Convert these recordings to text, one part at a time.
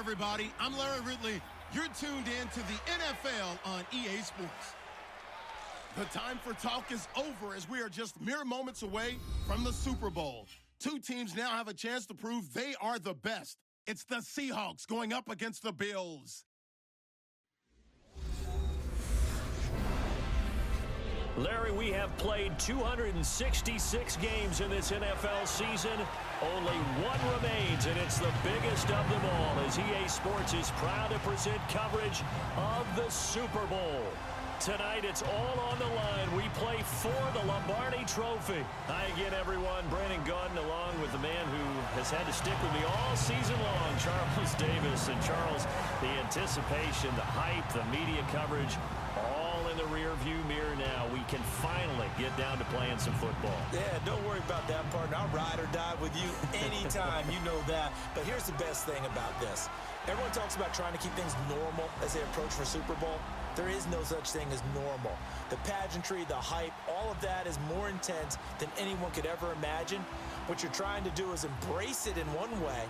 everybody. I'm Larry Ridley. You're tuned in to the NFL on EA Sports. The time for talk is over as we are just mere moments away from the Super Bowl. Two teams now have a chance to prove they are the best. It's the Seahawks going up against the Bills. Larry, we have played 266 games in this NFL season. Only one remains, and it's the biggest of them all, as EA Sports is proud to present coverage of the Super Bowl. Tonight, it's all on the line. We play for the Lombardi Trophy. Hi again, everyone. Brandon Gaudin, along with the man who has had to stick with me all season long, Charles Davis. And Charles, the anticipation, the hype, the media coverage, all in the rear-view mirror now. We can finally get down to playing some football. Yeah, don't worry about that, partner. I'll ride or die with you anytime. You know that. But here's the best thing about this. Everyone talks about trying to keep things normal as they approach for Super Bowl. There is no such thing as normal. The pageantry, the hype, all of that is more intense than anyone could ever imagine. What you're trying to do is embrace it in one way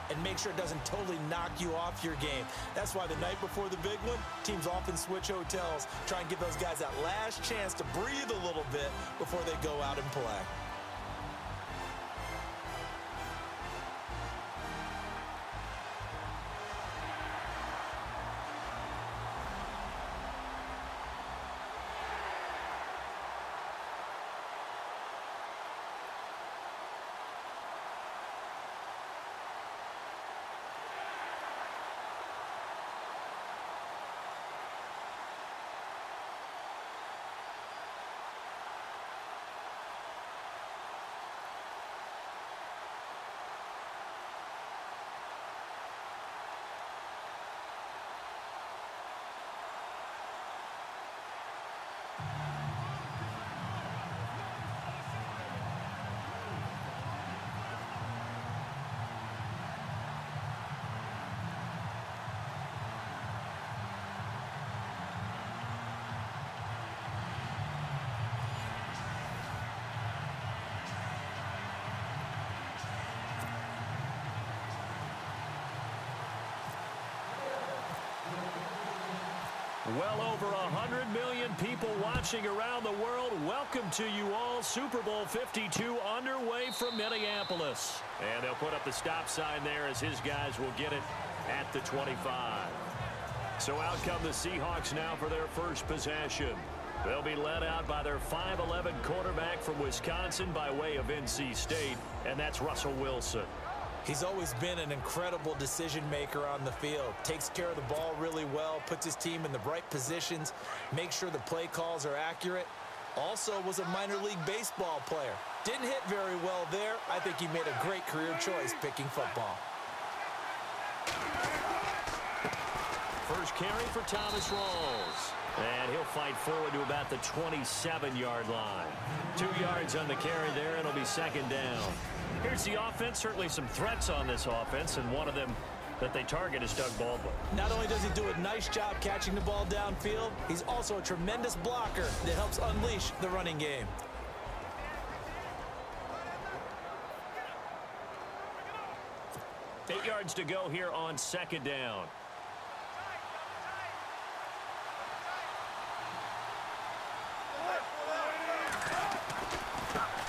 and make sure it doesn't totally knock you off your game. That's why the night before the big one, teams often switch hotels, try and give those guys that last chance to breathe a little bit before they go out and play. Well over 100 million people watching around the world. Welcome to you all. Super Bowl 52 underway from Minneapolis. And they'll put up the stop sign there as his guys will get it at the 25. So out come the Seahawks now for their first possession. They'll be led out by their 5'11 quarterback from Wisconsin by way of NC State, and that's Russell Wilson. He's always been an incredible decision maker on the field. Takes care of the ball really well, puts his team in the right positions, makes sure the play calls are accurate. Also was a minor league baseball player. Didn't hit very well there. I think he made a great career choice picking football. First carry for Thomas Rawls. And he'll fight forward to about the 27-yard line. 2 yards on the carry there, and it'll be second down. Here's the offense. Certainly some threats on this offense, and one of them that they target is Doug Baldwin. Not only does he do a nice job catching the ball downfield, he's also a tremendous blocker that helps unleash the running game. Eight yards to go here on second down.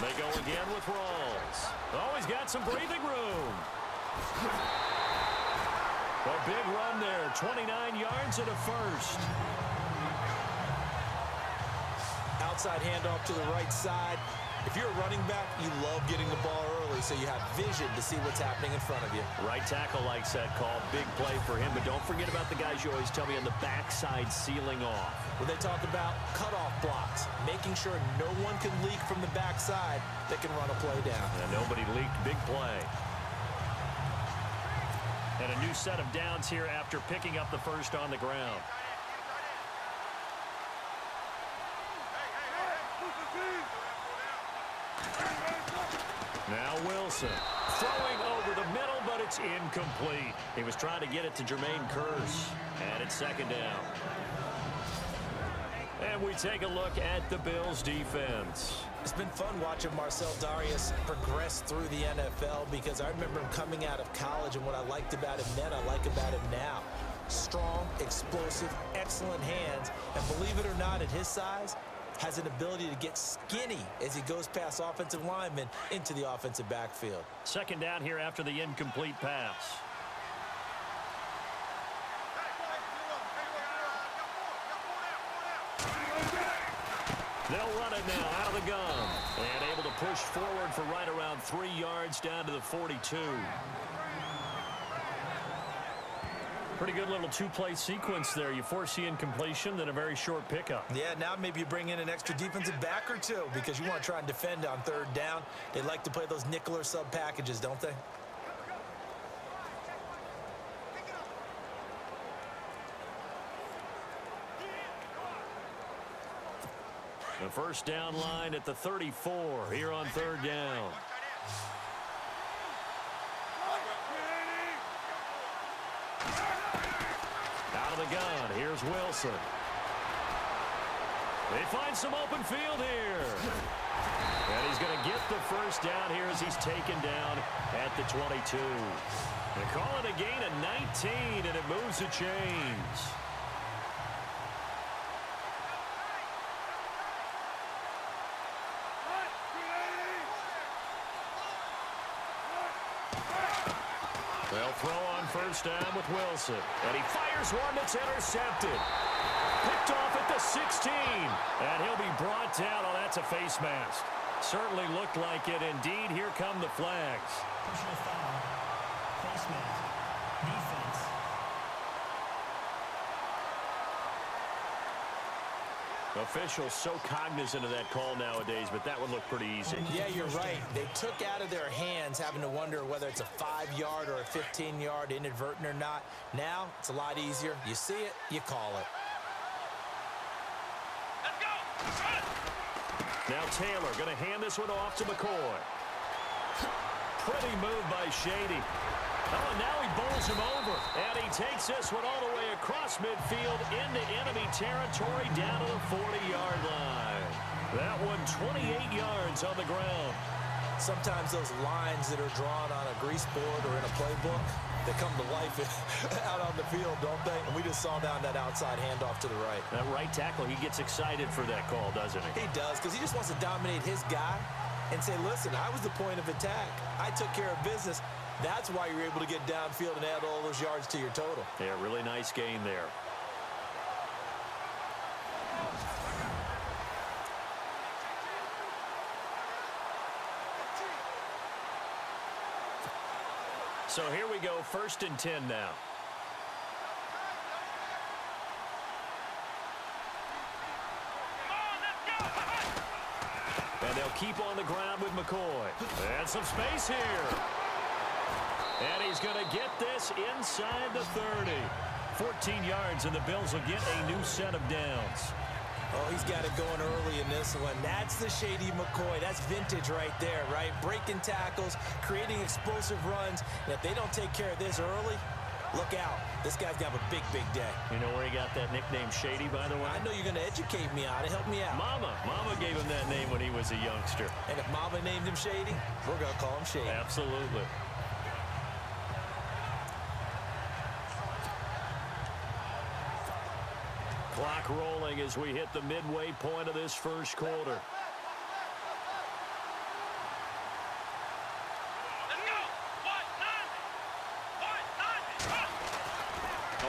They go again with Rawls. Oh, he's got some breathing room. A big run there, 29 yards and a first. Outside handoff to the right side. If you're a running back, you love getting the ball early so you have vision to see what's happening in front of you. Right tackle likes that call. Big play for him, but don't forget about the guys you always tell me on the backside sealing off. When they talk about cutoff blocks, making sure no one can leak from the backside that can run a play down. And nobody leaked. Big play. And a new set of downs here after picking up the first on the ground. Now Wilson throwing over the middle, but it's incomplete. He was trying to get it to Jermaine Kearse, and it's second down. And we take a look at the Bills defense. It's been fun watching Marcel Darius progress through the NFL because I remember him coming out of college, and what I liked about him then, I like about him now. Strong, explosive, excellent hands, and believe it or not, at his size, has an ability to get skinny as he goes past offensive linemen into the offensive backfield. Second down here after the incomplete pass. They'll run it now out of the gun. And able to push forward for right around 3 yards down to the 42. Pretty good little two-play sequence there. You force the incompletion, then a very short pickup. Yeah, now maybe you bring in an extra defensive back or two because you want to try and defend on third down. They like to play those nickel or sub packages, don't they? The first down line at the 34 here on third down. Out of the gun, here's Wilson. They find some open field here. And he's going to get the first down here as he's taken down at the 22. They call it a gain of 19, and it moves the chains. They'll throw on first down with Wilson. And he fires one that's intercepted. Picked off at the 16. And he'll be brought down. Oh, that's a face mask. Certainly looked like it. Indeed, here come the flags. Personal foul. Face mask. Defense. Officials so cognizant of that call nowadays, but that would look pretty easy. Yeah, you're right. They took out of their hands having to wonder whether it's a 5-yard or a 15-yard inadvertent or not. Now, it's a lot easier. You see it, you call it. Let's go! Now Taylor going to hand this one off to McCoy. Pretty move by Shady. Oh, and now he bowls him over. And he takes this one all the way across midfield into enemy territory down to the 40-yard line. That one 28 yards on the ground. Sometimes those lines that are drawn on a grease board or in a playbook, they come to life out on the field, don't they? And we just saw down that outside handoff to the right. That right tackle, he gets excited for that call, doesn't he? He does, because he just wants to dominate his guy and say, listen, I was the point of attack. I took care of business. That's why you're able to get downfield and add all those yards to your total. Yeah, really nice gain there. So here we go, 1st and 10 now. And they'll keep on the ground with McCoy. And some space here. And he's going to get this inside the 30. 14 yards, and the Bills will get a new set of downs. Oh, he's got it going early in this one. That's the Shady McCoy. That's vintage right there, right? Breaking tackles, creating explosive runs. And if they don't take care of this early, look out. This guy's got a big, big day. You know where he got that nickname Shady, by the way? I know you're going to educate me on it. Help me out. Mama gave him that name when he was a youngster. And if Mama named him Shady, we're going to call him Shady. Absolutely. Clock rolling as we hit the midway point of this first quarter.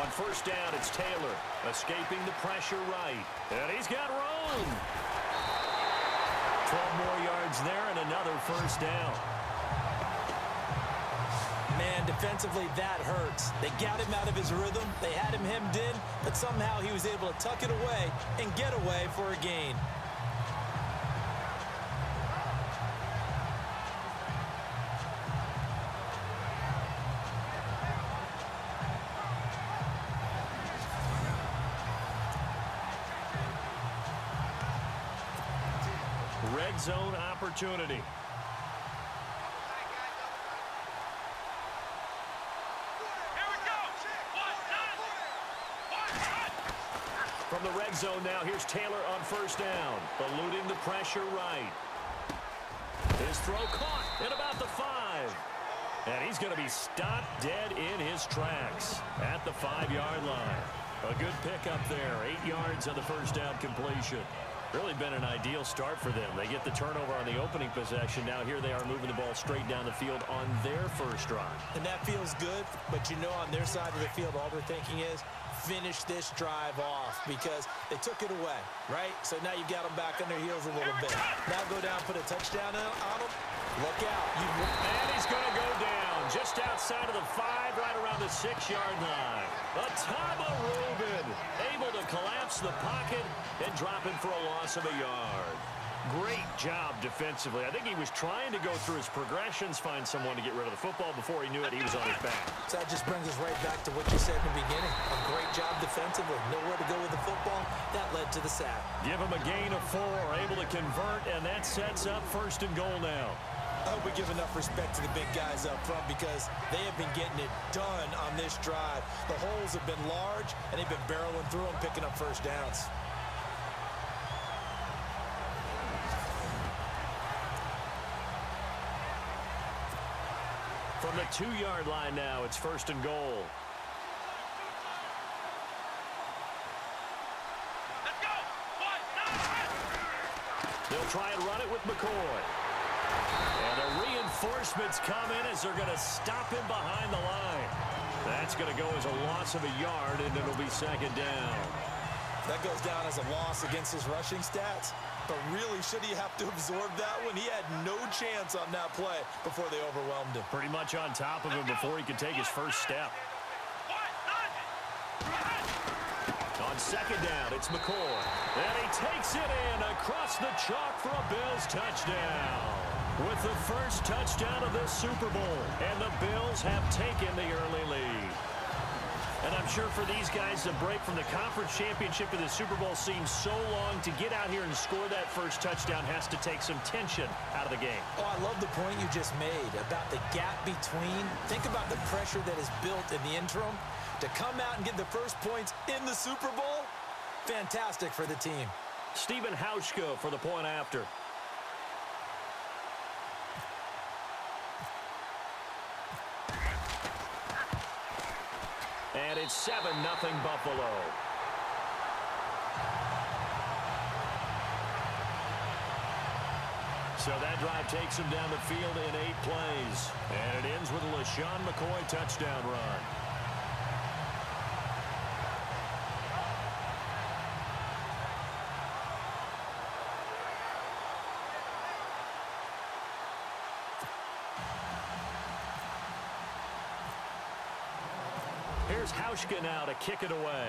On first down, it's Taylor escaping the pressure right. And he's got room. 12 more yards there and another first down. Man, defensively, that hurts. They got him out of his rhythm. They had him hemmed in, but somehow he was able to tuck it away and get away for a gain. Red zone opportunity. From the red zone now. Here's Taylor on first down. Eluding the pressure right. His throw caught at about the 5. And he's going to be stopped dead in his tracks at the 5-yard line. A good pickup there. 8 yards on the first down completion. Really been an ideal start for them. They get the turnover on the opening possession. Now here they are moving the ball straight down the field on their first drive. And that feels good, but you know on their side of the field all they're thinking is finish this drive off because they took it away, right? So now you got them back on their heels a little bit. Now go down, put a touchdown on them. Look out. And he's going to go down just outside of the 5, right around the 6-yard line. Atama Rubin able to collapse the pocket and drop him for a loss of a yard. Great job defensively. I think he was trying to go through his progressions, find someone to get rid of the football. Before he knew it, he was on his back. So that just brings us right back to what you said in the beginning. A great job defensively. Nowhere to go with the football. That led to the sack. Give him a gain of 4, able to convert, and that sets up first and goal now. I hope we give enough respect to the big guys up front because they have been getting it done on this drive. The holes have been large, and they've been barreling through them, picking up first downs. From the 2-yard line now, it's first and goal. Let's go. 1, 9, They'll try and run it with McCoy. And the reinforcements come in as they're going to stop him behind the line. That's going to go as a loss of a yard, and it'll be second down. That goes down as a loss against his rushing stats. But really, should he have to absorb that one? He had no chance on that play before they overwhelmed him. Pretty much on top of him before he could take his first step. 1, 9. On second down, it's McCoy. And he takes it in across the chalk for a Bills touchdown. With the first touchdown of this Super Bowl. And the Bills have taken the early lead. And I'm sure for these guys, the break from the conference championship to the Super Bowl seems so long. To get out here and score that first touchdown has to take some tension out of the game. Oh, I love the point you just made about the gap between. Think about the pressure that is built in the interim. To come out and get the first points in the Super Bowl, fantastic for the team. Stephen Hauschka for the point after. And it's 7-0 Buffalo. So that drive takes him down the field in 8 plays. And it ends with a LaShawn McCoy touchdown run. Here's Hauschka now to kick it away.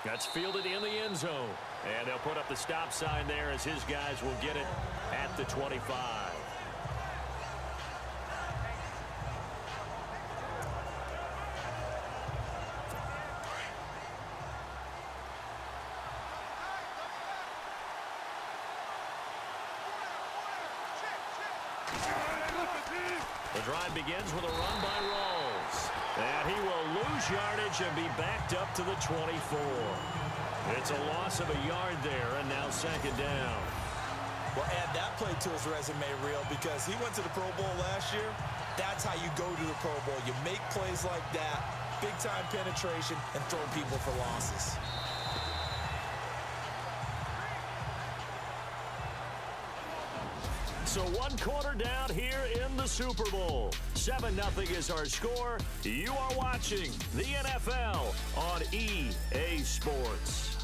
That's fielded in the end zone. And they'll put up the stop sign there as his guys will get it at the 25. The drive begins with a run by Rawls. And he will lose yardage and be backed up to the 24. It's a loss of a yard there, and now second down. Well, add that play to his resume reel because he went to the Pro Bowl last year. That's how you go to the Pro Bowl. You make plays like that, big-time penetration, and throw people for losses. So 1 quarter down here in the Super Bowl. 7-0 is our score. You are watching the NFL on EA Sports.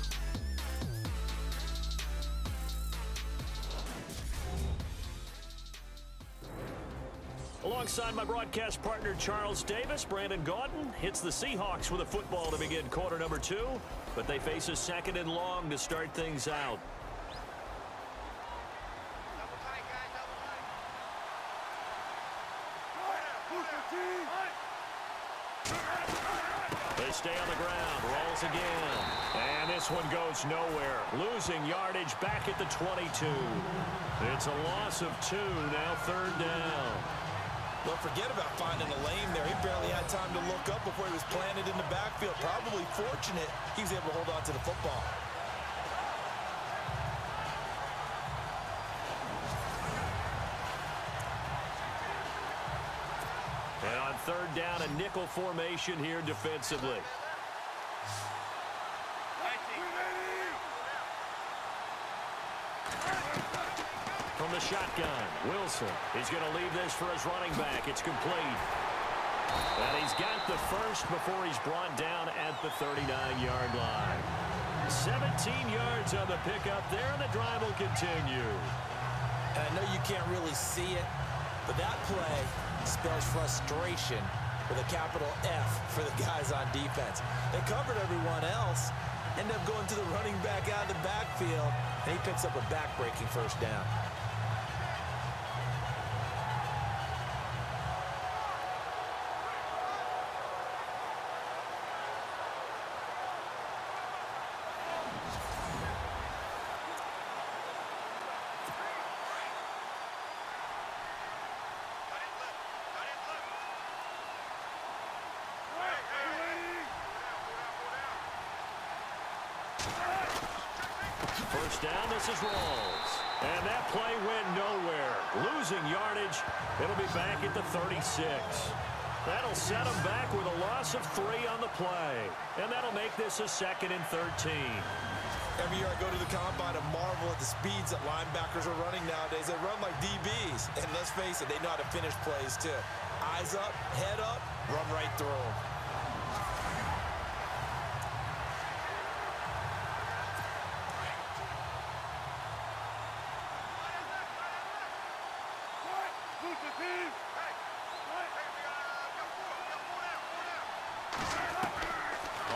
Alongside my broadcast partner Charles Davis, Brandon Gaudin hits the Seahawks with a football to begin quarter number 2, but they face a second and long to start things out. They stay on the ground, rolls again, and this one goes nowhere. Losing yardage back at the 22. It's a loss of 2, now third down. Well, forget about finding a lane there. He barely had time to look up before he was planted in the backfield. Probably fortunate he was able to hold on to the football. And on third down, a nickel formation here defensively. From the shotgun, Wilson. He's going to leave this for his running back. It's complete. And he's got the first before he's brought down at the 39-yard line. 17 yards on the pickup there, and the drive will continue. And I know you can't really see it, but that play spells frustration with a capital F for the guys on defense. They covered everyone else, end up going to the running back out of the backfield, and he picks up a back-breaking first down. First down, this is Rawls. And that play went nowhere. Losing yardage. It'll be back at the 36. That'll set them back with a loss of 3 on the play. And that'll make this a 2nd and 13. Every year I go to the combine and marvel at the speeds that linebackers are running nowadays. They run like DBs. And let's face it, they know how to finish plays too. Eyes up, head up, run right through them.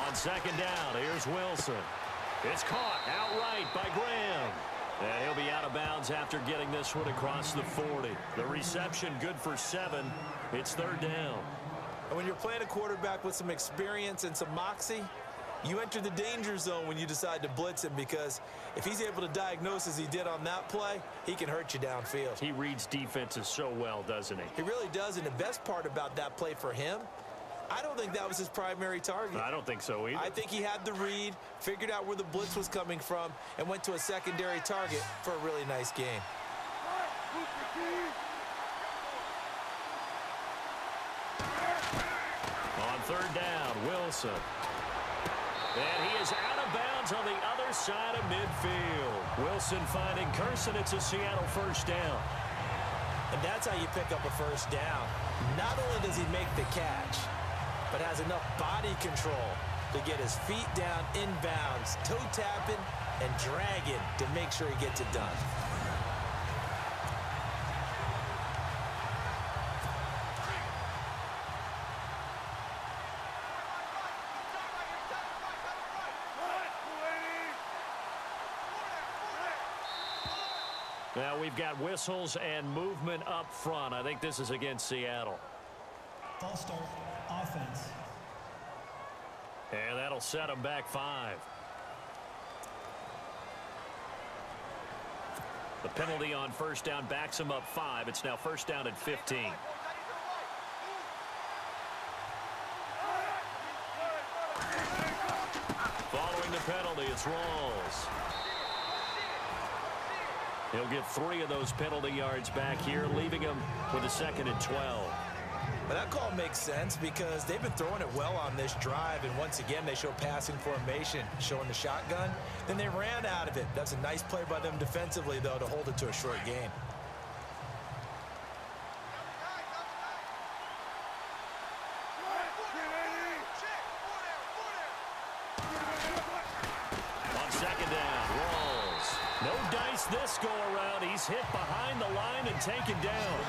On second down, here's Wilson. It's caught outright by Graham. And he'll be out of bounds after getting this one across the 40. The reception good for 7. It's third down. And when you're playing a quarterback with some experience and some moxie, you enter the danger zone when you decide to blitz him, because if he's able to diagnose as he did on that play, he can hurt you downfield. He reads defenses so well, doesn't he? He really does, and the best part about that play for him, I don't think that was his primary target. I don't think so either. I think he had the read, figured out where the blitz was coming from, and went to a secondary target for a really nice game. On third down, Wilson. And he is out of bounds on the other side of midfield. Wilson finding Curson. It's a Seattle first down. And that's how you pick up a first down. Not only does he make the catch, but has enough body control to get his feet down inbounds, toe tapping and dragging to make sure he gets it done. Now we've got whistles and movement up front. I think this is against Seattle. False start, offense. And that'll set them back 5. The penalty on first down backs them up 5. It's now first down at 15. Following the penalty, it's Rawls. He'll get 3 of those penalty yards back here, leaving him with a 2nd and 12. But that call makes sense because they've been throwing it well on this drive, and once again they show passing formation, showing the shotgun. Then they ran out of it. That's a nice play by them defensively, though, to hold it to a short gain. On second down, Rawls. No dice this go around. He's hit behind the line and taken down.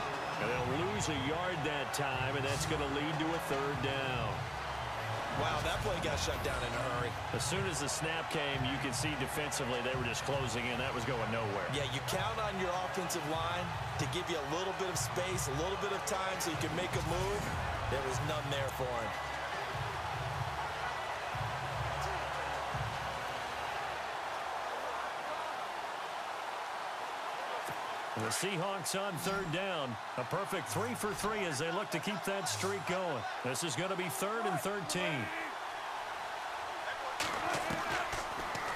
And they'll lose a yard that time, and that's going to lead to a third down. Wow, that play got shut down in a hurry. As soon as the snap came, you could see defensively they were just closing in. That was going nowhere. Yeah, you count on your offensive line to give you a little bit of space, a little bit of time so you can make a move. There was none there for him. The Seahawks on third down. A perfect 3 for 3 as they look to keep that streak going. This is going to be 3rd and 13.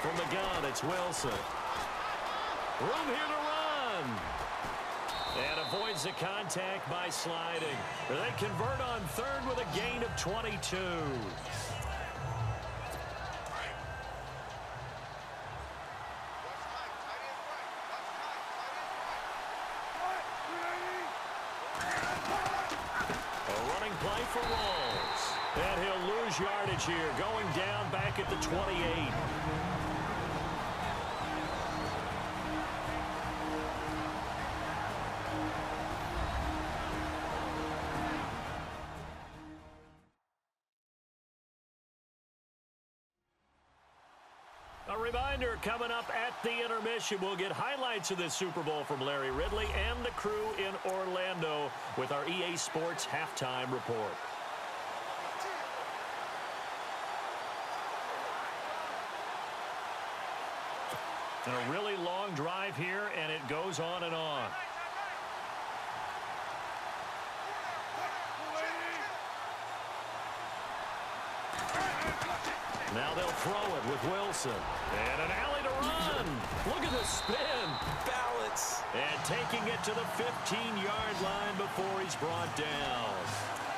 From the gun, it's Wilson. Room here to run. And avoids the contact by sliding. They convert on 3rd with a gain of 22. Play for Rawls. And he'll lose yardage here, going down back at the 28. A reminder, coming up at the intermission, we'll get highlights of this Super Bowl from Larry Ridley and the crew in Orlando with our EA Sports Halftime Report. And a really long drive here, and it goes on and on. Now they'll throw it with Wilson. And an alley to run. Look at the spin. Balance. And taking it to the 15-yard line before he's brought down.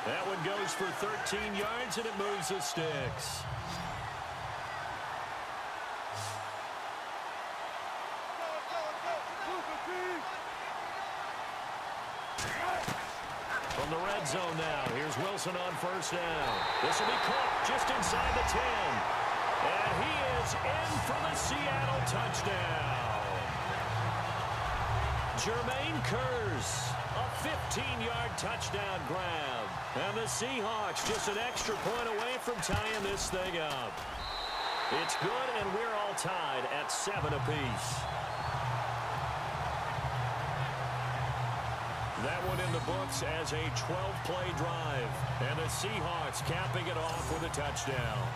That one goes for 13 yards, and it moves the sticks. From the red zone now, here's Wilson on first down. This will be caught just inside the 10. And he is in for the Seattle touchdown. Jermaine Kearse, a 15-yard touchdown grab. And the Seahawks just an extra point away from tying this thing up. It's good, and we're all tied at 7 apiece. That one in the books as a 12-play drive. And the Seahawks capping it off with a touchdown.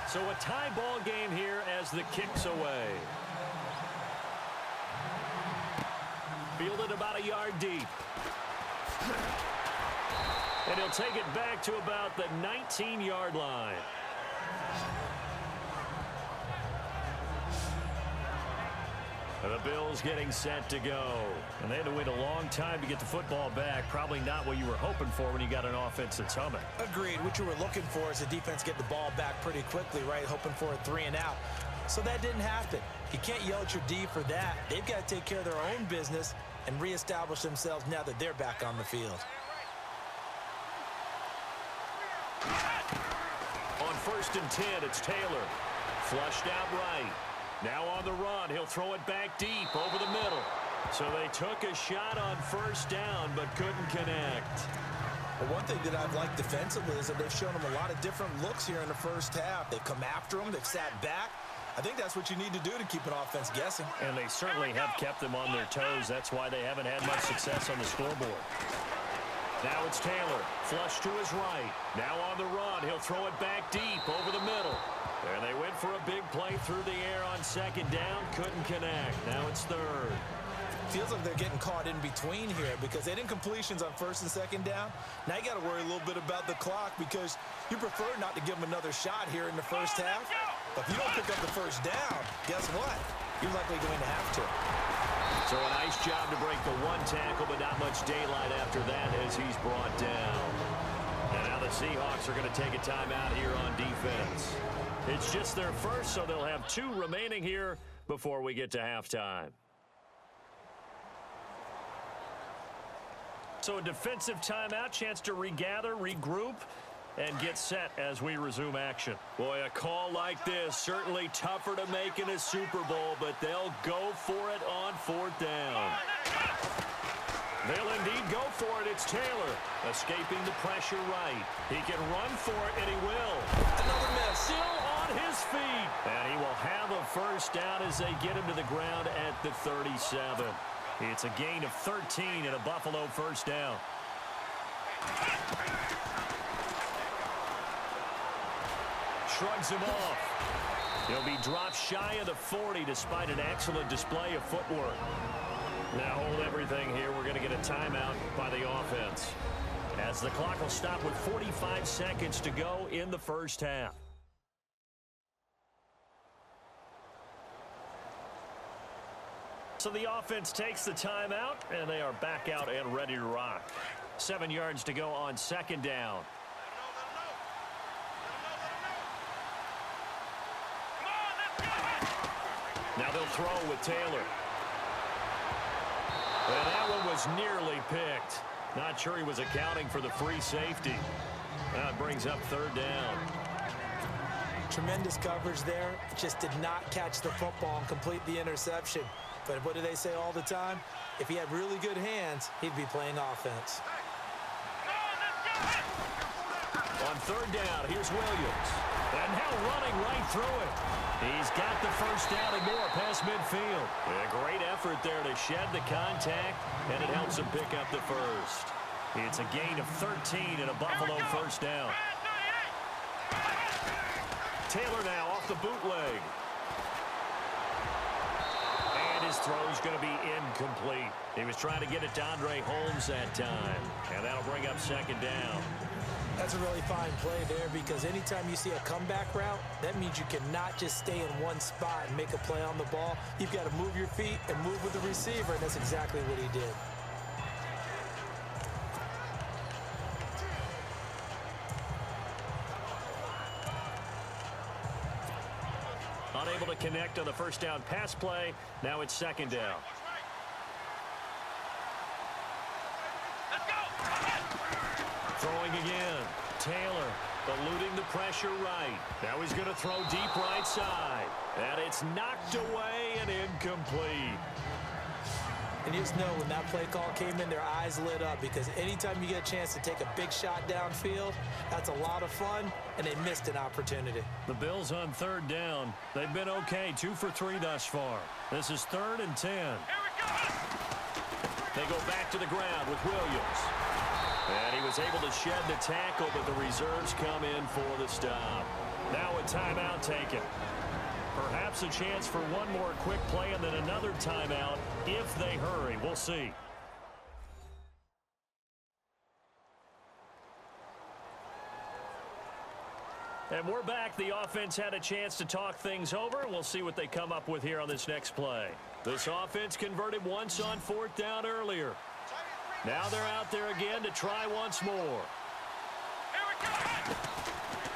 So a tie ball game here as the kick's away. Fielded about a yard deep. And he'll take it back to about the 19-yard line. And the Bills getting set to go. And they had to wait a long time to get the football back. Probably not what you were hoping for when you got an offense that's humming. Agreed. What you were looking for is the defense get the ball back pretty quickly, right? Hoping for a 3 and out. So that didn't happen. You can't yell at your D for that. They've got to take care of their own business and reestablish themselves now that they're back on the field. On 1st and 10, it's Taylor. Flushed out right. Now on the run, he'll throw it back deep over the middle. So they took a shot on first down, but couldn't connect. Well, one thing that I've liked defensively is that they've shown them a lot of different looks here in the first half. They've come after them. They've sat back. I think that's what you need to do to keep an offense guessing. And they certainly have kept them on their toes. That's why they haven't had much success on the scoreboard. Now it's Taylor, flush to his right. Now on the run, he'll throw it back deep over the middle. And they went for a big play through the air on 2nd down, couldn't connect. Now it's 3rd. Feels like they're getting caught in between here because they didn't completions on 1st and 2nd down. Now you got to worry a little bit about the clock because you prefer not to give them another shot here in the first half. But if you don't pick up the first down, guess what? You're likely going to have to. So a nice job to break the 1 tackle, but not much daylight after that as he's brought down. And now the Seahawks are going to take a timeout here on defense. It's just their first, so they'll have 2 remaining here before we get to halftime. So a defensive timeout, chance to regather, regroup, and get set as we resume action. Boy, a call like this, certainly tougher to make in a Super Bowl, but they'll go for it on 4th down. They'll indeed go for it. It's Taylor escaping the pressure right. He can run for it, and he will. Another miss. Still on his feet. And he will have a first down as they get him to the ground at the 37. It's a gain of 13 and a Buffalo first down. shrugs him off. He'll be dropped shy of the 40 despite an excellent display of footwork. Now hold everything here. We're going to get a timeout by the offense, as the clock will stop with 45 seconds to go in the first half. So the offense takes the timeout, and they are back out and ready to rock. 7 yards to go on second down. Now they'll throw with Taylor. And that one was nearly picked. Not sure he was accounting for the free safety. That brings up third down. Tremendous coverage there. Just did not catch the football and complete the interception. But what do they say all the time? If he had really good hands, he'd be playing offense. On third down, here's Williams. And now running right through it. He's got the first down and more past midfield. A great effort there to shed the contact, and it helps him pick up the first. It's a gain of 13 and a Buffalo first down. Taylor now off the bootleg. And his throw's going to be incomplete. He was trying to get it to Andre Holmes that time, and that'll bring up second down. That's a really fine play there, because anytime you see a comeback route, that means you cannot just stay in one spot and make a play on the ball. You've got to move your feet and move with the receiver, and that's exactly what he did. Unable to connect on the first down pass play. Now it's second down. Throwing again. Taylor eluding the pressure right. Now he's going to throw deep right side. And it's knocked away and incomplete. And you just know when that play call came in, their eyes lit up, because anytime you get a chance to take a big shot downfield, that's a lot of fun, and they missed an opportunity. The Bills on third down. They've been okay, 2 for 3 thus far. This is 3rd and 10. They go back to the ground with Williams. And he was able to shed the tackle, but the reserves come in for the stop. Now a timeout taken. Perhaps a chance for one more quick play and then another timeout if they hurry. We'll see. And we're back. The offense had a chance to talk things over. We'll see what they come up with here on this next play. This offense converted once on 4th down earlier. Now they're out there again to try once more.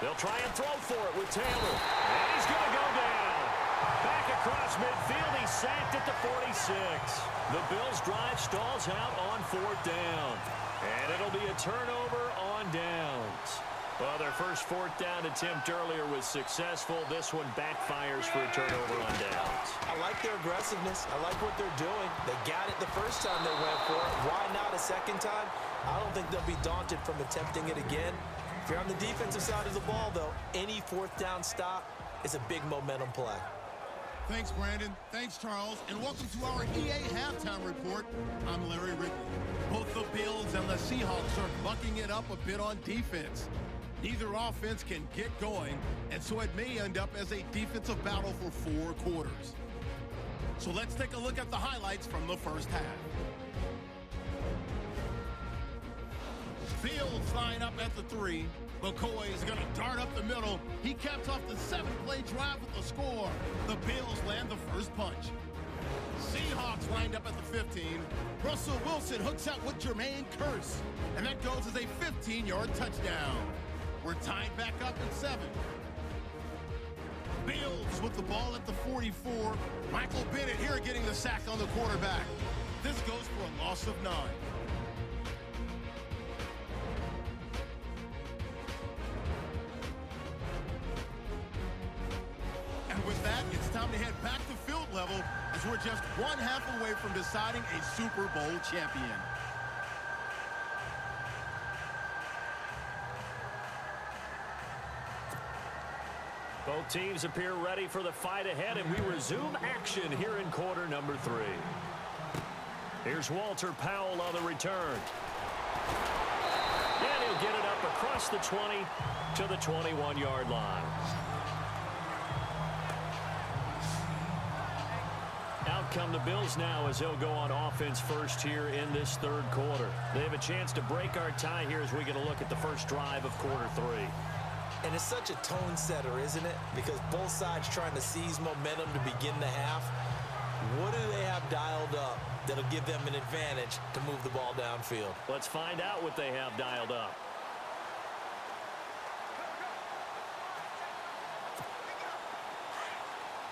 They'll try and throw for it with Taylor. And he's going to go down. Back across midfield. He's sacked at the 46. The Bills' drive stalls out on 4th down. And it'll be a turnover on downs. Well, their first 4th down attempt earlier was successful. This one backfires for a turnover on downs. I like their aggressiveness. I like what they're doing. They got it the first time they went for it. Why not a second time? I don't think they'll be daunted from attempting it again. If you're on the defensive side of the ball, though, any 4th down stop is a big momentum play. Thanks, Brandon. Thanks, Charles. And welcome to our EA Halftime Report. I'm Larry Ridley. Both the Bills and the Seahawks are bucking it up a bit on defense. Neither offense can get going, and so it may end up as a defensive battle for 4 quarters. So let's take a look at the highlights from the first half. Fields line up at the 3. McCoy is going to dart up the middle. He caps off the 7-play drive with the score. The Bills land the first punch. Seahawks lined up at the 15. Russell Wilson hooks out with Jermaine Kearse, and that goes as a 15-yard touchdown. We're tied back up at 7. Bills with the ball at the 44. Michael Bennett here getting the sack on the quarterback. This goes for a loss of 9. And with that, it's time to head back to field level as we're just one half away from deciding a Super Bowl champion. Both teams appear ready for the fight ahead, and we resume action here in quarter number 3. Here's Walter Powell on the return. And he'll get it up across the 20 to the 21-yard line. Out come the Bills now as they'll go on offense first here in this third quarter. They have a chance to break our tie here as we get a look at the first drive of quarter 3. And it's such a tone setter, isn't it? Because both sides trying to seize momentum to begin the half. What do they have dialed up that'll give them an advantage to move the ball downfield? Let's find out what they have dialed up.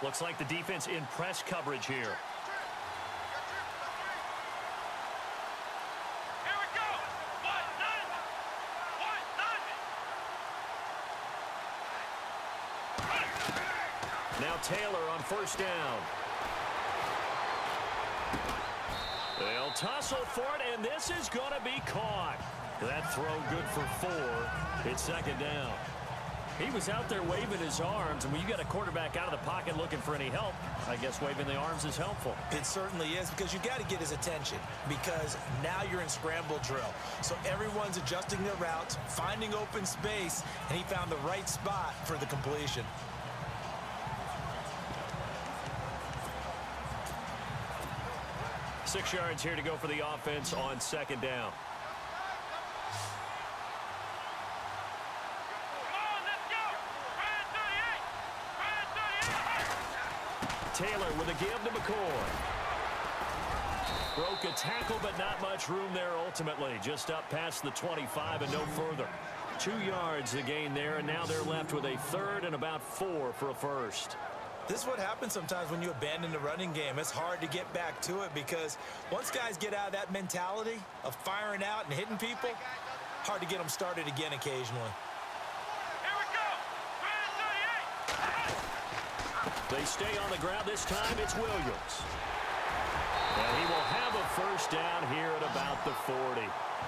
Looks like the defense in press coverage here. Here we go. Now Taylor on first down. They'll tussle for it, and this is going to be caught. That throw good for 4. It's second down. He was out there waving his arms, and when you got a quarterback out of the pocket looking for any help, I guess waving the arms is helpful. It certainly is, because you got to get his attention, because now you're in scramble drill. So everyone's adjusting their routes, finding open space, and he found the right spot for the completion. Six yards here to go for the offense on second down. Taylor with a give to McCoy. Broke a tackle, but not much room there ultimately. Just up past the 25 and no further. 2 yards to gain there, and now they're left with a third and about 4 for a first. This is what happens sometimes when you abandon the running game. It's hard to get back to it because once guys get out of that mentality of firing out and hitting people, hard to get them started again occasionally. They stay on the ground this time. It's Williams. And he will have a first down here at about the 40.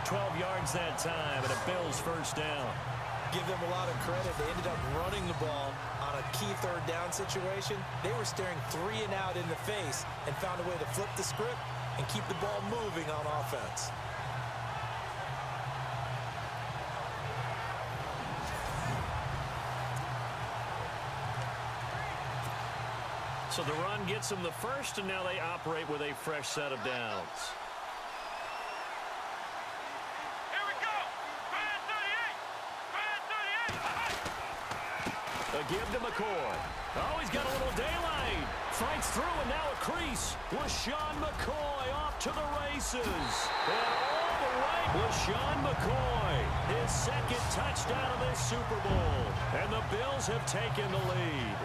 12 yards that time and a Bills first down. Give them a lot of credit. They ended up running the ball on a key third down situation. They were staring 3 and out in the face and found a way to flip the script and keep the ball moving on offense. So the run gets them the first, and now they operate with a fresh set of downs. Here we go. A give to McCoy. Oh, he's got a little daylight. Fights through, and now a crease. LaShawn McCoy off to the races. And all the way, LaShawn McCoy. His second touchdown of this Super Bowl. And the Bills have taken the lead.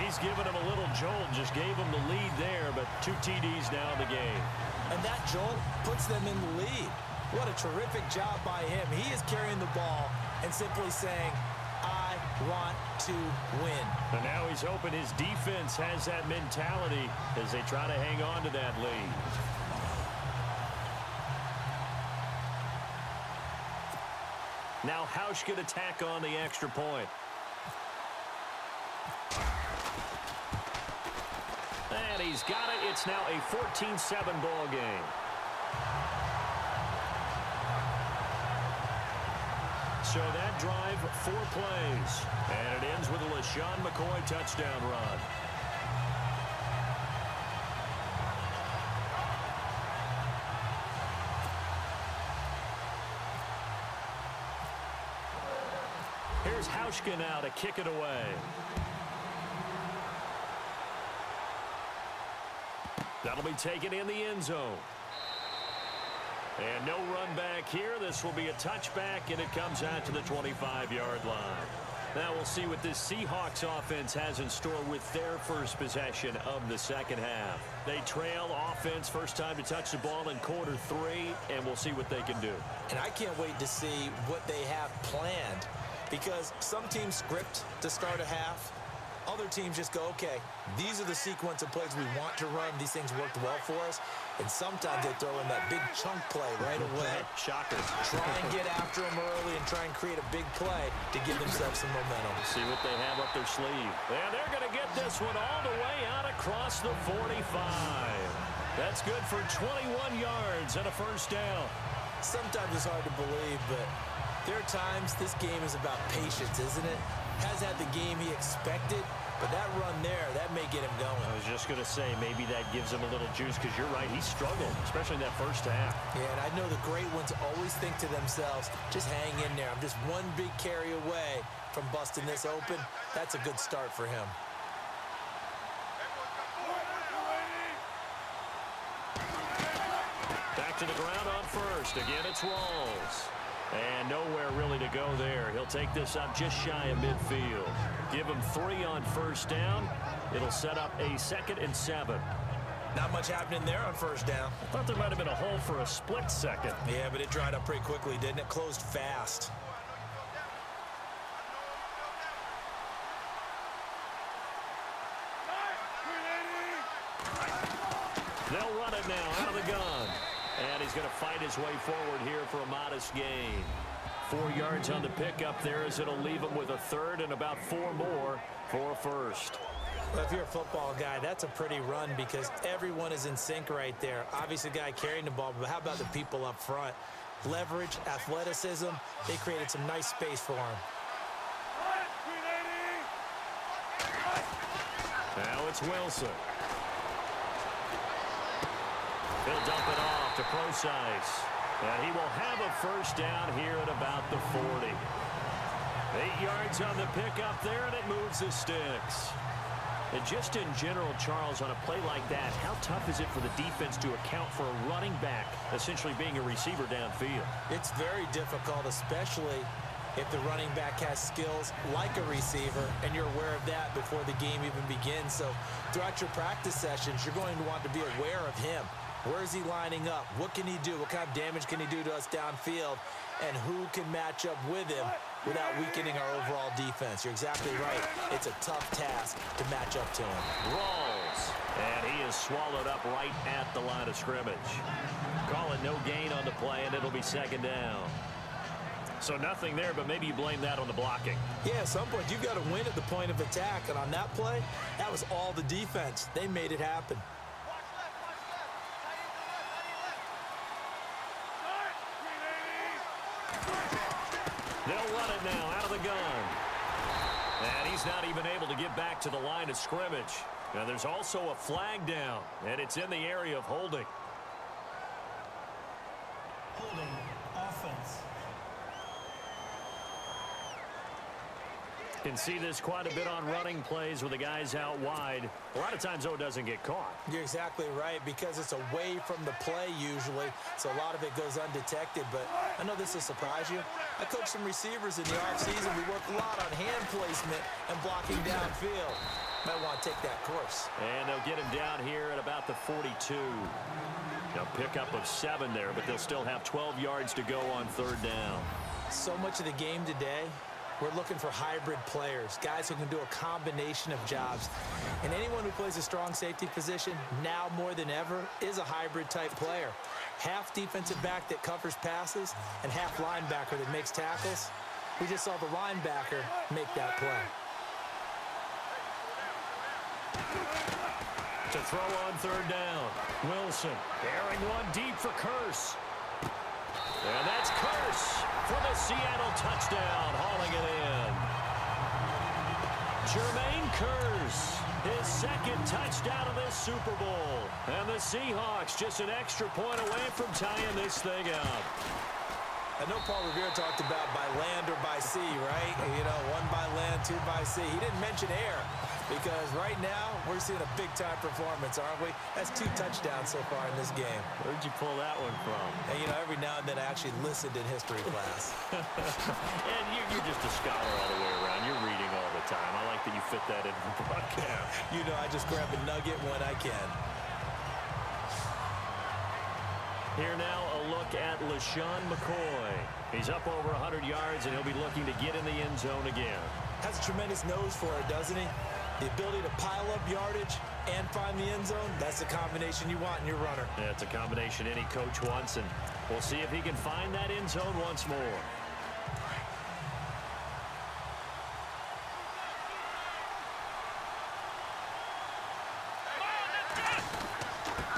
He's given him a little jolt, just gave him the lead there, but 2 TDs now in the game. And that jolt puts them in the lead. What a terrific job by him. He is carrying the ball and simply saying, I want to win. And now he's hoping his defense has that mentality as they try to hang on to that lead. Now Hausch could attack on the extra point. And he's got it. It's now a 14-7 ball game. So that drive, 4 plays. And it ends with a LaShawn McCoy touchdown run. Here's Hauschka now to kick it away. That'll be taken in the end zone. And no run back here. This will be a touchback, and it comes out to the 25-yard line. Now we'll see what this Seahawks offense has in store with their first possession of the second half. They trail offense, first time to touch the ball in quarter 3, and we'll see what they can do. And I can't wait to see what they have planned, because some teams script to start a half. Other teams just go, okay, these are the sequence of plays we want to run. These things worked well for us. And sometimes they throw in that big chunk play right away. Shocker. Try and get after them early and try and create a big play to give themselves some momentum. See what they have up their sleeve. And they're going to get this one all the way out across the 45. That's good for 21 yards and a first down. Sometimes it's hard to believe, but There are times this game is about patience, isn't it? Has had the game he expected, but that run there, that may get him going. I was just going to say, maybe that gives him a little juice, because you're right, he struggled, especially in that first half. Yeah, and I know the great ones always think to themselves, just hang in there. I'm just one big carry away from busting this open. That's a good start for him. Back to the ground on first. Again, it's Rawls. And nowhere really to go there. He'll take this up just shy of midfield. Give him 3 on first down. It'll set up a 2nd and 7. Not much happening there on first down. I thought there might have been a hole for a split second. Yeah, but it dried up pretty quickly, didn't it? Closed fast. They'll run it now out of the gun. And he's going to fight his way forward here for a modest gain. 4 yards on the pickup there, as it'll leave him with a 3rd and about 4 more for a first. Well, if you're a football guy, that's a pretty run because everyone is in sync right there. Obviously, the guy carrying the ball, but how about the people up front? Leverage, athleticism, they created some nice space for him. Now it's Wilson. He'll dump it off to Procise. And he will have a first down here at about the 40. 8 yards on the pickup there, and it moves the sticks. And just in general, Charles, on a play like that, how tough is it for the defense to account for a running back essentially being a receiver downfield? It's very difficult, especially if the running back has skills like a receiver, and you're aware of that before the game even begins. So throughout your practice sessions, you're going to want to be aware of him. Where is he lining up? What can he do? What kind of damage can he do to us downfield? And who can match up with him without weakening our overall defense? You're exactly right. It's a tough task to match up to him. Rawls. And he is swallowed up right at the line of scrimmage. Call it no gain on the play, and it'll be 2nd down. So nothing there, but maybe you blame that on the blocking. Yeah, at some point, you've got to win at the point of attack. And on that play, that was all the defense. They made it happen. They'll run it now out of the gun. And he's not even able to get back to the line of scrimmage. Now there's also a flag down, and it's in the area of holding. Holding offense. Can see this quite a bit on running plays with the guys out wide. A lot of times, though, it doesn't get caught. You're exactly right, because it's away from the play usually, so a lot of it goes undetected. But I know this will surprise you. I coach some receivers in the offseason. We work a lot on hand placement and blocking downfield. Might want to take that course. And they'll get him down here at about the 42. They'll pick up of 7 there, but they'll still have 12 yards to go on 3rd down. So much of the game today, we're looking for hybrid players, guys who can do a combination of jobs. And anyone who plays a strong safety position, now more than ever, is a hybrid type player. Half defensive back that covers passes and half linebacker that makes tackles. We just saw the linebacker make that play. To throw on 3rd down, Wilson carrying one deep for Curse. And that's Curse for the Seattle touchdown, hauling it in. Jermaine Curse, his 2nd touchdown of this Super Bowl. And the Seahawks just an extra point away from tying this thing up. I know Paul Revere talked about by land or by sea, right? You know, 1 by land, 2 by sea. He didn't mention air because right now we're seeing a big-time performance, aren't we? That's 2 touchdowns so far in this game. Where'd you pull that one from? And, you know, every now and then I actually listened in history class. And you're just a scholar all the way around. You're reading all the time. I like that you fit that in the broadcast. You know, I just grab a nugget when I can. Here now, a look at LaShawn McCoy. He's up over 100 yards, and he'll be looking to get in the end zone again. Has a tremendous nose for it, doesn't he? The ability to pile up yardage and find the end zone, that's the combination you want in your runner. Yeah, it's a combination any coach wants, and we'll see if he can find that end zone once more.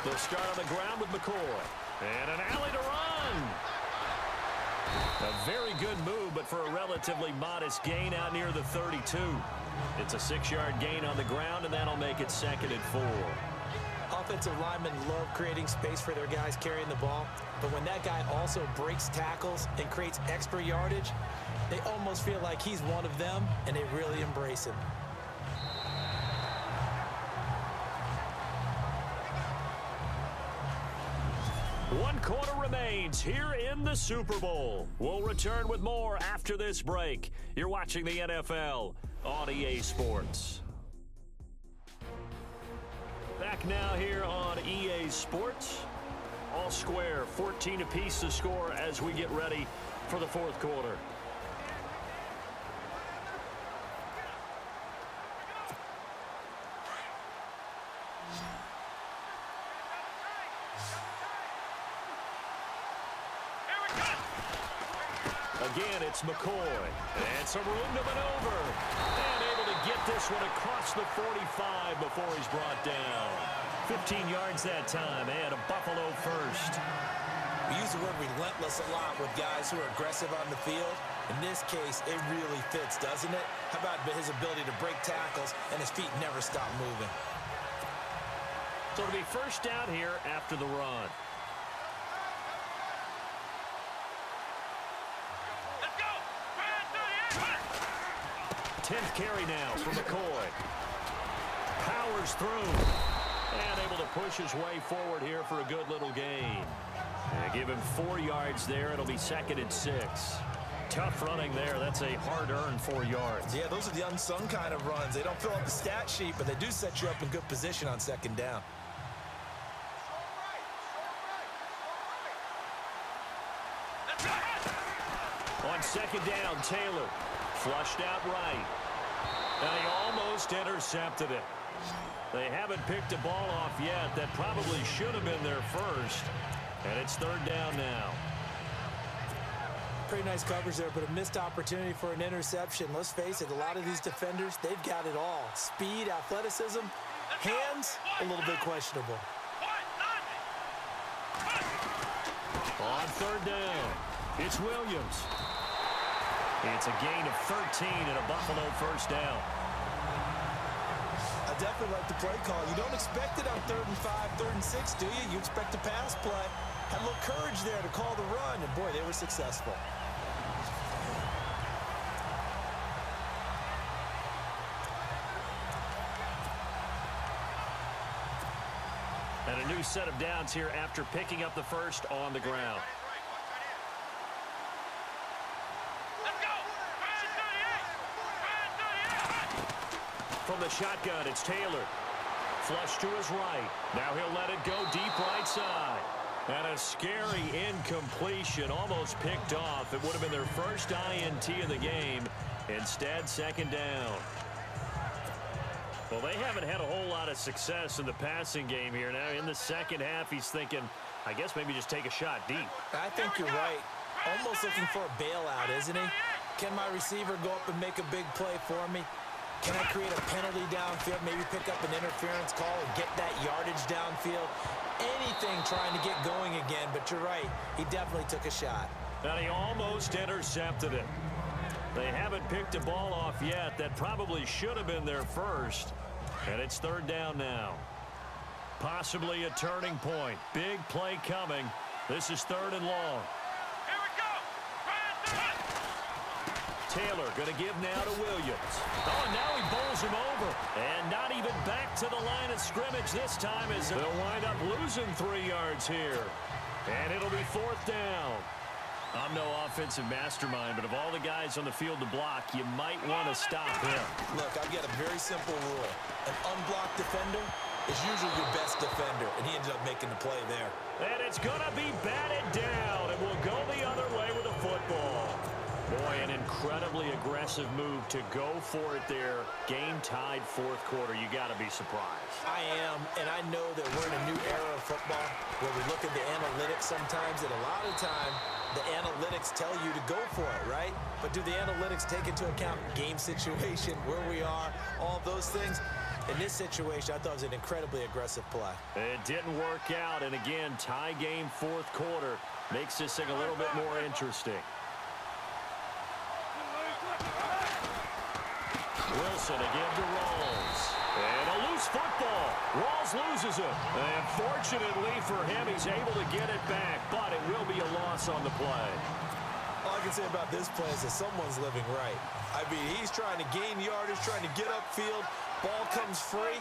They'll start on the ground with McCoy. And an alley to run. A very good move, but for a relatively modest gain out near the 32. It's a 6-yard gain on the ground, and that'll make it 2nd and 4. Offensive linemen love creating space for their guys carrying the ball, but when that guy also breaks tackles and creates extra yardage, they almost feel like he's one of them, and they really embrace him. One quarter remains here in the Super Bowl. We'll return with more after this break. You're watching the NFL on EA Sports. Back now here on EA Sports. All square, 14 apiece to score as we get ready for the 4th quarter. Again, it's McCoy. And some room to maneuver. And able to get this one across the 45 before he's brought down. 15 yards that time, and a Buffalo first. We use the word relentless a lot with guys who are aggressive on the field. In this case, it really fits, doesn't it? How about his ability to break tackles and his feet never stop moving? So it'll be first down here after the run. 10th carry now for McCoy. Powers through. And able to push his way forward here for a good little gain. And give him 4 yards there. It'll be 2nd and 6. Tough running there. That's a hard-earned 4 yards. Yeah, those are the unsung kind of runs. They don't fill up the stat sheet, but they do set you up in good position on 2nd down. On 2nd down, Taylor flushed out right. And he almost intercepted it. They haven't picked a ball off yet. That probably should have been their first. And it's 3rd down now. Pretty nice coverage there, but a missed opportunity for an interception. Let's face it, a lot of these defenders, they've got it all. Speed, athleticism, hands, a little bit questionable. On 3rd down, it's Williams. It's a gain of 13 and a Buffalo first down. I definitely like the play call. You don't expect it on 3rd and 5, 3rd and 6, do you? You expect a pass play. Had a little courage there to call the run, and boy, they were successful. And a new set of downs here after picking up the first on the ground. From the shotgun, it's Taylor. Flush to his right. Now he'll let it go deep right side. And a scary incompletion, almost picked off. It would have been their first INT of the game. Instead, 2nd down. Well, they haven't had a whole lot of success in the passing game here. Now, in the second half, he's thinking, I guess maybe just take a shot deep. I think you're right. Almost looking for a bailout, isn't he? Can my receiver go up and make a big play for me? Can I create a penalty downfield, maybe pick up an interference call and get that yardage downfield? Anything trying to get going again, but you're right. He definitely took a shot. And he almost intercepted it. They haven't picked a ball off yet. That probably should have been their first. And it's 3rd down now. Possibly a turning point. Big play coming. This is 3rd and long. Here we go. Taylor going to give now to Williams. Oh, and now he bowls him over. And not even back to the line of scrimmage this time as they'll wind up losing 3 yards here. And it'll be 4th down. I'm no offensive mastermind, but of all the guys on the field to block, you might want to stop him. Look, I've got a very simple rule. An unblocked defender is usually your best defender, and he ended up making the play there. And it's going to be batted down, and we'll go the other way with the football. Boy, an incredibly aggressive move to go for it there. Game-tied 4th quarter. You got to be surprised. I am, and I know that we're in a new era of football where we look at the analytics sometimes, and a lot of the time, the analytics tell you to go for it, right? But do the analytics take into account game situation, where we are, all those things? In this situation, I thought it was an incredibly aggressive play. It didn't work out, and again, tie game 4th quarter makes this thing a little bit more interesting. Wilson again to Rawls. And a loose football. Rawls loses it. And fortunately for him, he's able to get it back, but it will be a loss on the play. All I can say about this play is that someone's living right. I mean, he's trying to gain yardage, trying to get upfield. Ball comes free.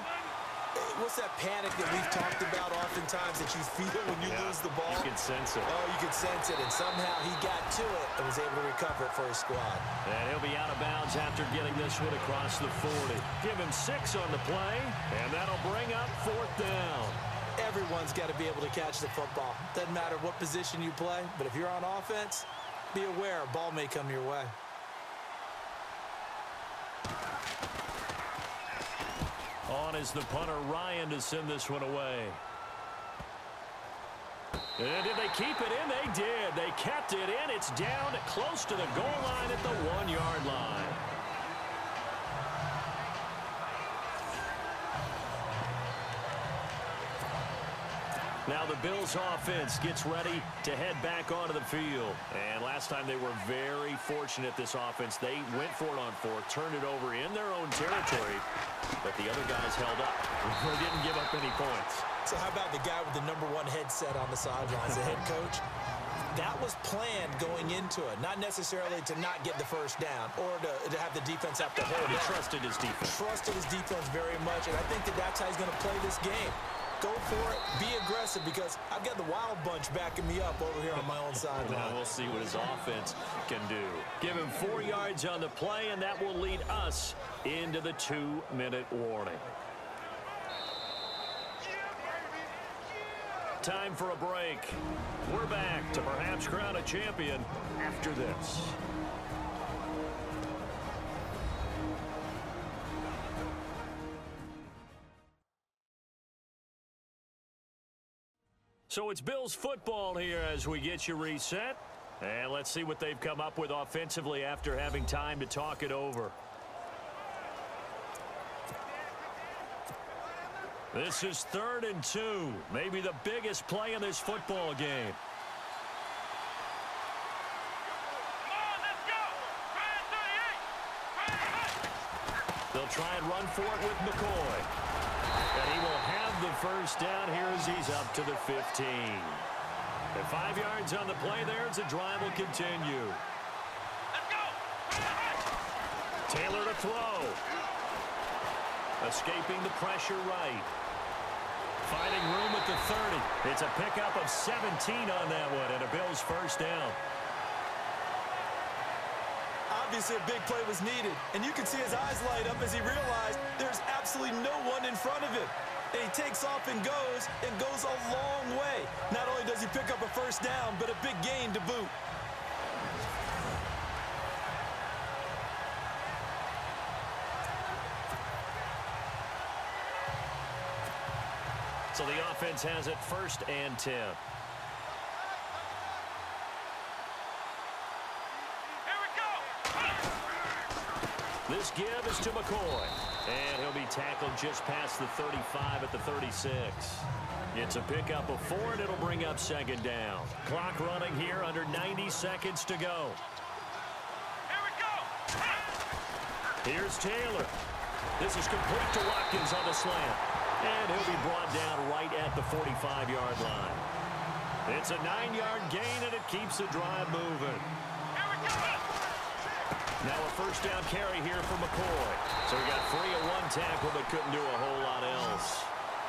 What's that panic that we've talked about oftentimes that you feel when you lose the ball? You can sense it. Oh, you can sense it, and somehow he got to it and was able to recover it for his squad. And he'll be out of bounds after getting this one across the 40. Give him 6 on the play, and that'll bring up 4th down. Everyone's got to be able to catch the football. Doesn't matter what position you play, but if you're on offense, be aware a ball may come your way. On is the punter, Ryan, to send this one away. And did they keep it in? They did. They kept it in. It's down close to the goal line at the 1-yard line. Now the Bills offense gets ready to head back onto the field. And last time they were very fortunate, this offense. They went for it on 4th, turned it over in their own territory, but the other guys held up. They didn't give up any points. So how about the guy with the #1 headset on the sidelines, the head coach? That was planned going into it, not necessarily to not get the first down or to have the defense have to hold He it. trusted his defense. Trusted his defense very much, and I think that that's how he's going to play this game. Go for it. Be aggressive, because I've got the wild bunch backing me up over here on my own sideline. Now we'll see what his offense can do. Give him 4 yards on the play, and that will lead us into the 2-minute warning. Time for a break. We're back to perhaps crown a champion after this. So it's Bills football here as we get you reset. And let's see what they've come up with offensively after having time to talk it over. This is 3rd and 2. Maybe the biggest play in this football game. Come on, let's go. Try it, 38. Try it. They'll try and run for it with McCoy. And he will have the first down here as he's up to the 15. And 5 yards on the play there as the drive will continue. Let's go. Taylor to throw. Escaping the pressure right. Finding room at the 30. It's a pickup of 17 on that one, and a Bills first down. Obviously, a big play was needed, and you can see his eyes light up as he realized there's absolutely no one in front of him. And he takes off and goes a long way. Not only does he pick up a first down, but a big gain to boot. So the offense has it 1st and 10. Here we go. This give is to McCoy. And he'll be tackled just past the 35 at the 36. It's a pickup of 4, and it'll bring up 2nd down. Clock running here, under 90 seconds to go. Here we go. Here's Taylor. This is complete to Watkins on the slant. And he'll be brought down right at the 45-yard line. It's a 9-yard gain, and it keeps the drive moving. Here we go. Now a first down carry here for McCoy. So he got free of 1 tackle, but couldn't do a whole lot else.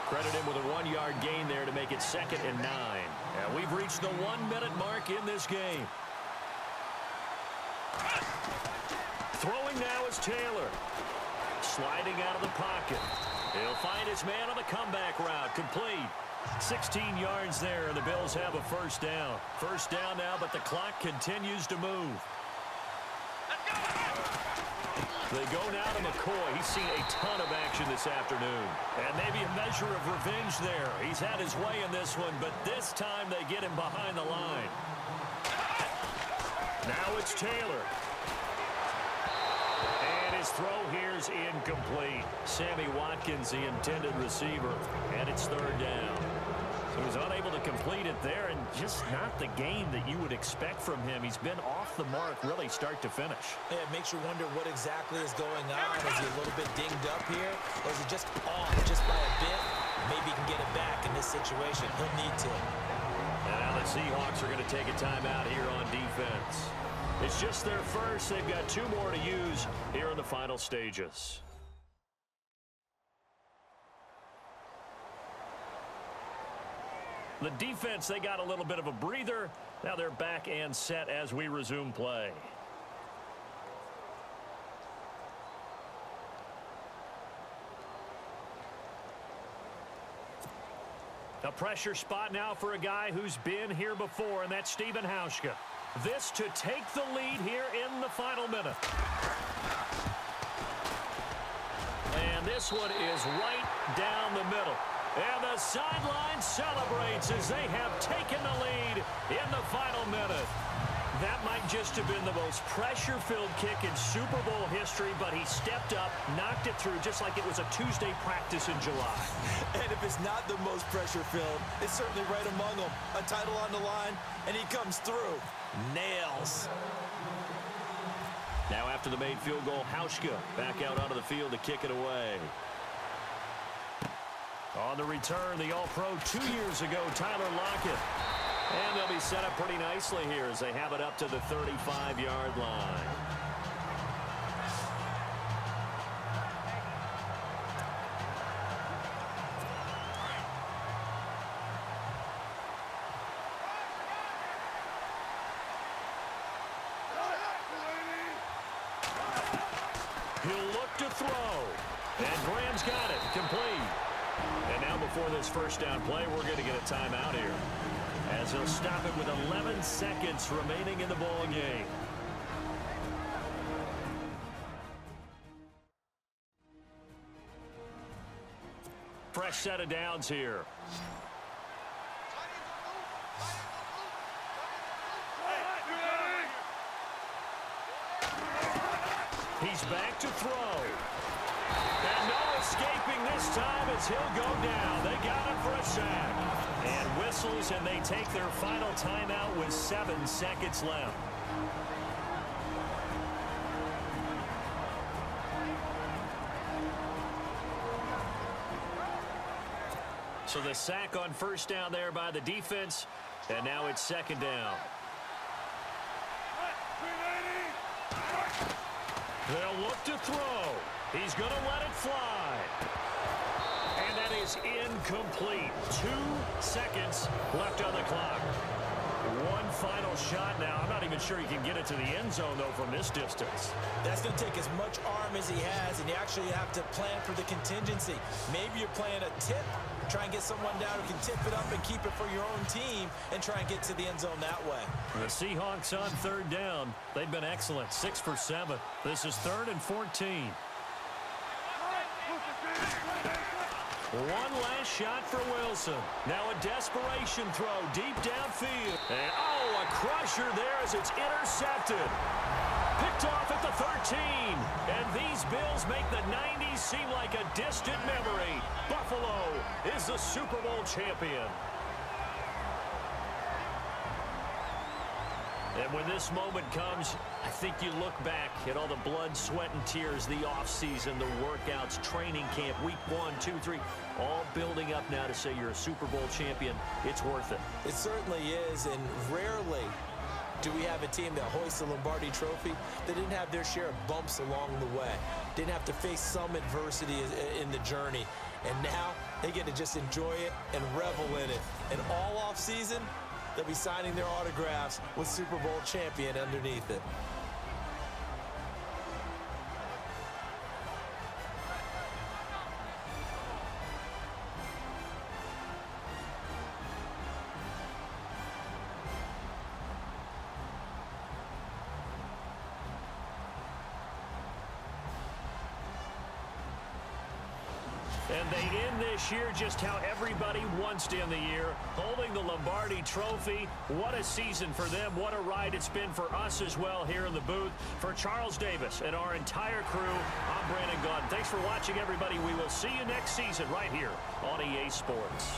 Credit him with a 1-yard gain there to make it 2nd and 9. And we've reached the 1-minute mark in this game. Throwing now is Taylor. Sliding out of the pocket. He'll find his man on the comeback route. Complete. 16 yards there, and the Bills have a first down. First down now, but the clock continues to move. They go now to McCoy. He's seen a ton of action this afternoon. And maybe a measure of revenge there. He's had his way in this one, but this time they get him behind the line. Now it's Taylor. And his throw here's incomplete. Sammy Watkins, the intended receiver, and it's 3rd down. He was unable to complete it there, and just not the game that you would expect from him. He's been off the mark really start to finish. Yeah, it makes you wonder what exactly is going on. Is he a little bit dinged up here? Or is it just off just by a bit? Maybe he can get it back in this situation. He'll need to. And now the Seahawks are going to take a timeout here on defense. It's just their first. They've got 2 more to use here in the final stages. The defense, they got a little bit of a breather. Now they're back and set as we resume play. A pressure spot now for a guy who's been here before, and that's Stephen Hauschka. This to take the lead here in the final minute. And this one is right down the middle. And the sideline celebrates as they have taken the lead in the final minute. That might just have been the most pressure-filled kick in Super Bowl history, but he stepped up, knocked it through just like it was a Tuesday practice in July. And if it's not the most pressure-filled, it's certainly right among them. A title on the line, and he comes through. Nails. Now after the made field goal, Hauschka back out onto the field to kick it away. On the return, the All-Pro 2 years ago, Tyler Lockett. And they'll be set up pretty nicely here as they have it up to the 35-yard line. He'll look to throw. And Graham's got it. Complete. And now before this first down play, we're going to get a timeout here, as he'll stop it with 11 seconds remaining in the ball game. Fresh set of downs here. He's back to throw. And no escaping this time as he'll go down. They got him for a sack. And whistles, and they take their final timeout with 7 seconds left. So the sack on first down there by the defense, and now it's second down. They'll look to throw. He's going to let it fly. And that is incomplete. 2 seconds left on the clock. One final shot now. I'm not even sure he can get it to the end zone, though, from this distance. That's going to take as much arm as he has, and you actually have to plan for the contingency. Maybe you're playing a tip. Try and get someone down who can tip it up and keep it for your own team and try and get to the end zone that way. The Seahawks on third down. They've been excellent. 6 for 7. This is 3rd and 14. One last shot for Wilson. Now a desperation throw deep downfield. And, oh, a crusher there as it's intercepted. Picked off at the 13. And these Bills make the 90s seem like a distant memory. Buffalo is the Super Bowl champion. And when this moment comes, I think you look back at all the blood, sweat, and tears, the offseason, the workouts, training camp, week 1, 2, 3, all building up now to say you're a Super Bowl champion. It's worth it. It certainly is, and rarely do we have a team that hoists the Lombardi Trophy that didn't have their share of bumps along the way, didn't have to face some adversity in the journey. And now they get to just enjoy it and revel in it. And all offseason, they'll be signing their autographs with Super Bowl champion underneath it. And they end this year just how everybody wants to end the year, holding the Lombardi Trophy. What a season for them. What a ride it's been for us as well here in the booth. For Charles Davis and our entire crew, I'm Brandon Gaudin. Thanks for watching, everybody. We will see you next season right here on EA Sports.